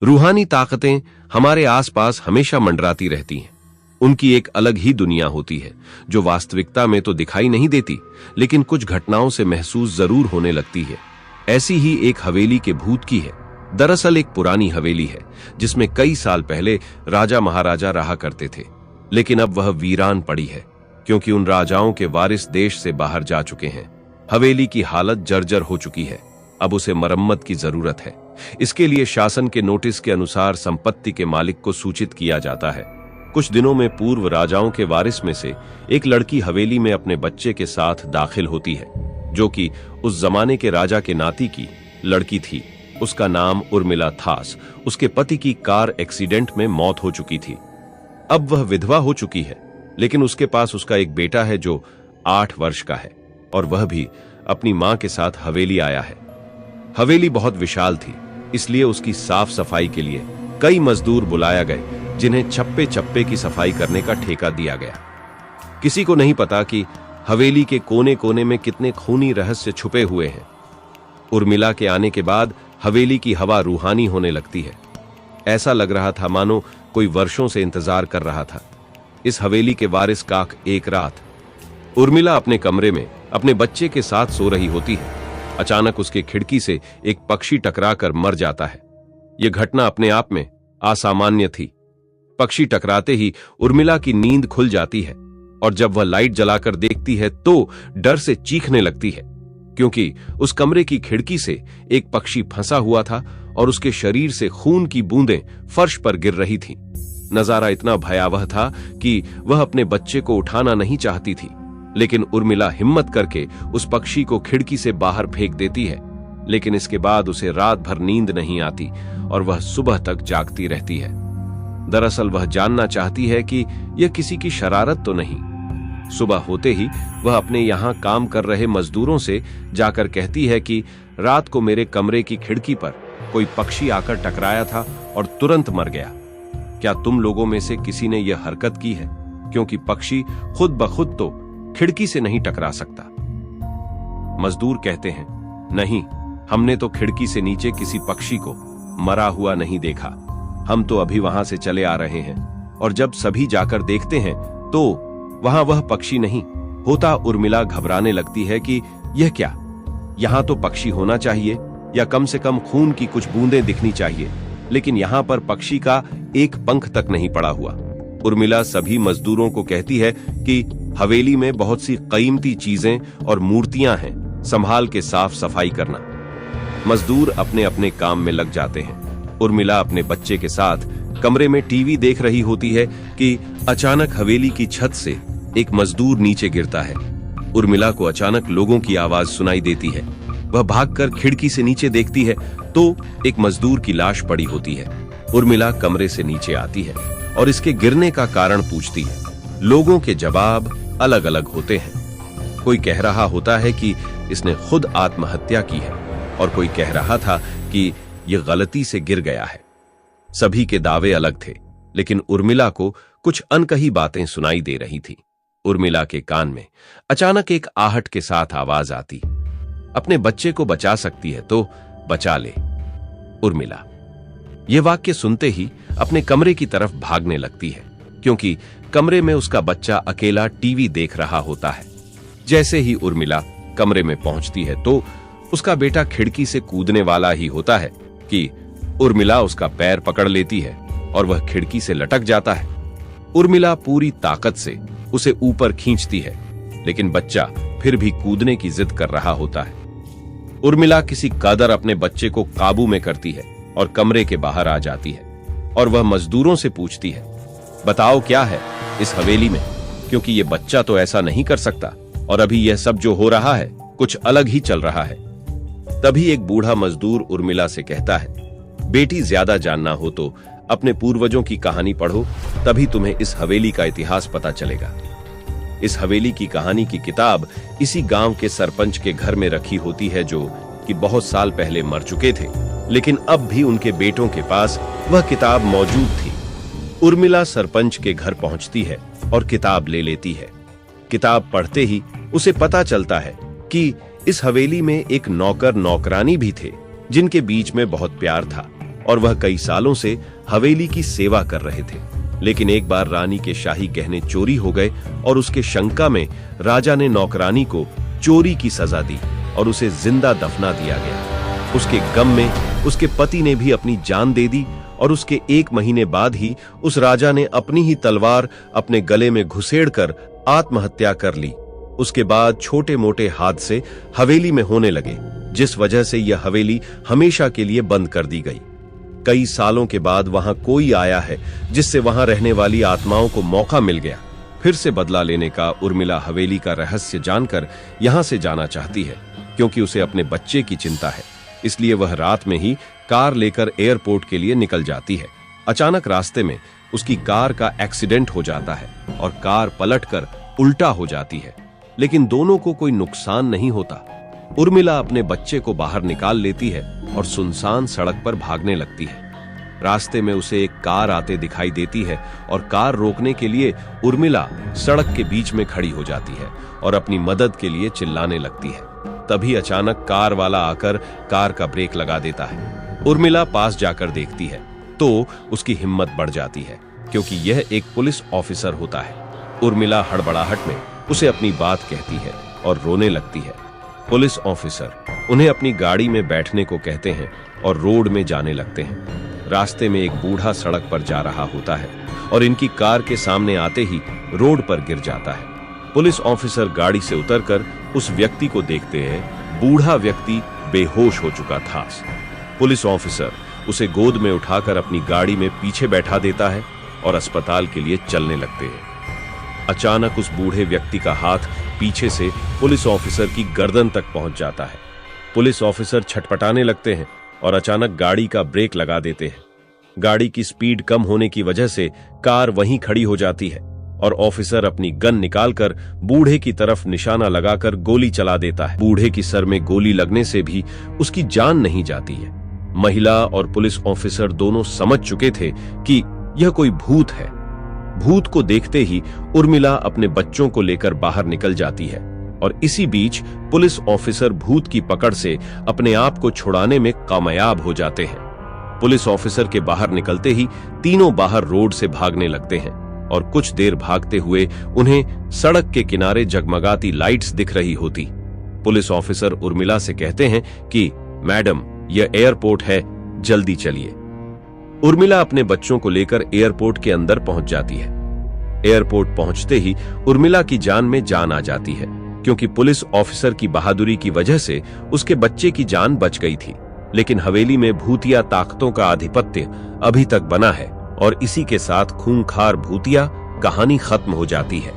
रूहानी ताकतें हमारे आसपास हमेशा मंडराती रहती हैं। उनकी एक अलग ही दुनिया होती है जो वास्तविकता में तो दिखाई नहीं देती, लेकिन कुछ घटनाओं से महसूस जरूर होने लगती है। ऐसी ही एक हवेली के भूत की है। दरअसल एक पुरानी हवेली है जिसमें कई साल पहले राजा महाराजा रहा करते थे, लेकिन अब वह वीरान पड़ी है क्योंकि उन राजाओं के वारिस देश से बाहर जा चुके हैं। हवेली की हालत जर्जर हो चुकी है, अब उसे मरम्मत की जरूरत है। इसके लिए शासन के नोटिस के अनुसार संपत्ति के मालिक को सूचित किया जाता है। कुछ दिनों में पूर्व राजाओं के वारिस में से एक लड़की हवेली में अपने बच्चे के साथ दाखिल होती है, जो कि उस जमाने के राजा के नाती की लड़की थी। उसका नाम उर्मिला थास। उसके पति की कार एक्सीडेंट में मौत हो चुकी थी। अब वह विधवा हो चुकी है, लेकिन उसके पास उसका एक बेटा है जो 8 वर्ष का है, और वह भी अपनी मां के साथ हवेली आया है। हवेली बहुत विशाल थी, इसलिए उसकी साफ सफाई के लिए कई मजदूर बुलाया गए, जिन्हें चप्पे चप्पे की सफाई करने का ठेका दिया गया। किसी को नहीं पता कि हवेली के कोने कोने में कितने खूनी रहस्य छुपे हुए हैं। उर्मिला के आने के बाद हवेली की हवा रूहानी होने लगती है। ऐसा लग रहा था मानो कोई वर्षों से इंतजार कर रहा था। इस हवेली के वारिस काक एक रात उर्मिला अपने कमरे में अपने बच्चे के साथ सो रही होती है। अचानक उसके खिड़की से एक पक्षी टकराकर मर जाता है। यह घटना अपने आप में असामान्य थी। पक्षी टकराते ही उर्मिला की नींद खुल जाती है, और जब वह लाइट जलाकर देखती है तो डर से चीखने लगती है, क्योंकि उस कमरे की खिड़की से एक पक्षी फंसा हुआ था और उसके शरीर से खून की बूंदें फर्श पर गिर रही थीं। नजारा इतना भयावह था कि वह अपने बच्चे को उठाना नहीं चाहती थी, लेकिन उर्मिला हिम्मत करके उस पक्षी को खिड़की से बाहर फेंक देती है। लेकिन इसके बाद उसे रात भर नींद नहीं आती और वह सुबह तक जागती रहती है। दरअसल वह जानना चाहती है कि यह किसी की शरारत तो नहीं। सुबह होते ही वह अपने यहां काम कर रहे मजदूरों से जाकर कहती है कि रात को मेरे कमरे की खिड़की पर कोई पक्षी आकर टकराया था और तुरंत मर गया। क्या तुम लोगों में से किसी ने यह हरकत की है? क्योंकि पक्षी खुद ब खुद तो खिड़की से नहीं टकरा सकता। मजदूर कहते हैं, नहीं, हमने तो खिड़की से नीचे किसी पक्षी को मरा हुआ नहीं देखा। हम तो अभी वहां से चले आ रहे हैं, और जब सभी जाकर देखते हैं तो वहां वह पक्षी नहीं होता। उर्मिला घबराने लगती है कि यह क्या, यहां तो पक्षी होना चाहिए या कम से कम खून की कुछ बूंदें दिखनी चाहिए, लेकिन यहां पर पक्षी का एक पंख तक नहीं पड़ा हुआ। उर्मिला सभी मजदूरों को कहती है कि हवेली में बहुत सी कीमती चीजें और मूर्तियां हैं, संभाल के साफ सफाई करना। मजदूर अपने अपने काम में लग जाते हैं। उर्मिला अपने बच्चे के साथ कमरे में टीवी देख रही होती है कि अचानक हवेली की छत से एक मजदूर नीचे गिरता है। उर्मिला को अचानक लोगों की आवाज सुनाई देती है। वह भागकर खिड़की से नीचे देखती है तो एक मजदूर की लाश पड़ी होती है। उर्मिला कमरे से नीचे आती है और इसके गिरने का कारण पूछती है। लोगों के जवाब अलग अलग होते हैं। कोई कह रहा होता है कि इसने खुद आत्महत्या की है, और कोई कह रहा था कि यह गलती से गिर गया है। सभी के दावे अलग थे, लेकिन उर्मिला को कुछ अनकही बातें सुनाई दे रही थी। उर्मिला के कान में अचानक एक आहट के साथ आवाज आती, अपने बच्चे को बचा सकती है तो बचा ले। उर्मिला यह वाक्य सुनते ही अपने कमरे की तरफ भागने लगती है, क्योंकि कमरे में उसका बच्चा अकेला टीवी देख रहा होता है। जैसे ही उर्मिला कमरे में पहुंचती है तो उसका बेटा खिड़की से कूदने वाला ही होता है कि उर्मिला उसका पैर पकड़ लेती है और वह खिड़की से लटक जाता है। उर्मिला पूरी ताकत से उसे ऊपर खींचती है, लेकिन बच्चा फिर भी कूदने की जिद कर रहा होता है। उर्मिला किसी कदर अपने बच्चे को काबू में करती है और कमरे के बाहर आ जाती है, और वह मजदूरों से पूछती है, बताओ क्या है इस हवेली में, क्योंकि यह बच्चा तो ऐसा नहीं कर सकता, और अभी यह सब जो हो रहा है कुछ अलग ही चल रहा है। तभी एक बूढ़ा मजदूर उर्मिला से कहता है, बेटी, ज्यादा जानना हो तो अपने पूर्वजों की कहानी पढ़ो, तभी तुम्हें इस हवेली का इतिहास पता चलेगा। इस हवेली की कहानी की किताब इसी गांव के सरपंच के घर में रखी होती है, जो कि बहुत साल पहले मर चुके थे, लेकिन अब भी उनके बेटों के पास वह किताब मौजूद थी। उर्मिला सरपंच के घर पहुंचती है और किताब ले लेती है। किताब पढ़ते ही उसे पता चलता है कि इस हवेली में एक नौकर नौकरानी भी थे, जिनके बीच में बहुत प्यार था। और वह कई सालों से हवेली की सेवा कर रहे थे। लेकिन एक बार रानी के शाही गहने चोरी हो गए और उसके शंका में राजा ने नौकरानी को चोरी की सजा दी और उसे जिंदा दफना दिया गया। उसके गम में उसके पति ने भी अपनी जान दे दी और उसके 1 महीने बाद ही उस राजा ने अपनी ही तलवार अपने गले में घुसेड़कर आत्महत्या कर ली। उसके बाद छोटे मोटे हादसे हवेली में होने लगे, जिस वजह से यह हवेली हमेशा के लिए बंद कर दी गई। कई सालों के बाद वहां कोई आया है, जिससे वहां रहने वाली आत्माओं को मौका मिल गया फिर से बदला लेने का। उर्मिला हवेली का रहस्य जानकर यहां से जाना चाहती है, क्योंकि उसे अपने बच्चे की चिंता है। इसलिए वह रात में ही कार लेकर एयरपोर्ट के लिए निकल जाती है। अचानक रास्ते में उसकी कार का एक्सीडेंट हो जाता है और कार पलटकर उल्टा हो जाती है, लेकिन दोनों को कोई नुकसान नहीं होता। उर्मिला अपने बच्चे को बाहर निकाल लेती है और सुनसान सड़क पर भागने लगती है। रास्ते में उसे एक कार आते दिखाई देती है और कार रोकने के लिए उर्मिला सड़क के बीच में खड़ी हो जाती है और अपनी मदद के लिए चिल्लाने लगती है। तभी अचानक कार वाला आकर कार का ब्रेक लगा देता है। उर्मिला पास जाकर देखती है तो उसकी हिम्मत बढ़ जाती है, क्योंकि यह एक पुलिस ऑफिसर होता है। उर्मिला हड़बड़ाहट में उसे अपनी बात कहती है और रोने लगती है। पुलिस ऑफिसर उन्हें अपनी गाड़ी में बैठने को कहते हैं और रोड में जाने लगते हैं। रास्ते में एक बूढ़ा सड़क पर जा रहा होता है और इनकी कार के सामने आते ही रोड पर गिर जाता है। पुलिस ऑफिसर गाड़ी से उतरकर उस व्यक्ति को देखते हैं। बूढ़ा व्यक्ति बेहोश हो चुका था। पुलिस ऑफिसर उसे गोद में उठाकर अपनी गाड़ी में पीछे बैठा देता है और अस्पताल के लिए चलने लगते हैं। अचानक उस बूढ़े व्यक्ति का हाथ पीछे से पुलिस ऑफिसर की गर्दन तक पहुंच जाता है। पुलिस ऑफिसर छटपटाने लगते हैं और अचानक गाड़ी का ब्रेक लगा देते हैं। गाड़ी की स्पीड कम होने की वजह से कार वहीं खड़ी हो जाती है और ऑफिसर अपनी गन निकालकर बूढ़े की तरफ निशाना लगाकर गोली चला देता है। बूढ़े की सर में गोली लगने से भी उसकी जान नहीं जाती है। महिला और पुलिस ऑफिसर दोनों समझ चुके थे कि यह कोई भूत है। भूत को देखते ही उर्मिला अपने बच्चों को लेकर बाहर निकल जाती है और इसी बीच पुलिस ऑफिसर भूत की पकड़ से अपने आप को छुड़ाने में कामयाब हो जाते हैं। पुलिस ऑफिसर के बाहर निकलते ही तीनों बाहर रोड से भागने लगते हैं और कुछ देर भागते हुए उन्हें सड़क के किनारे जगमगाती लाइट्स दिख रही होती। पुलिस ऑफिसर उर्मिला से कहते हैं कि मैडम, यह एयरपोर्ट है, जल्दी चलिए। उर्मिला अपने बच्चों को लेकर एयरपोर्ट के अंदर पहुंच जाती है। एयरपोर्ट पहुंचते ही उर्मिला की जान में जान आ जाती है, क्योंकि पुलिस ऑफिसर की बहादुरी की वजह से उसके बच्चे की जान बच गई थी। लेकिन हवेली में भूतिया ताकतों का आधिपत्य अभी तक बना है और इसी के साथ खूंखार भूतिया कहानी खत्म हो जाती है।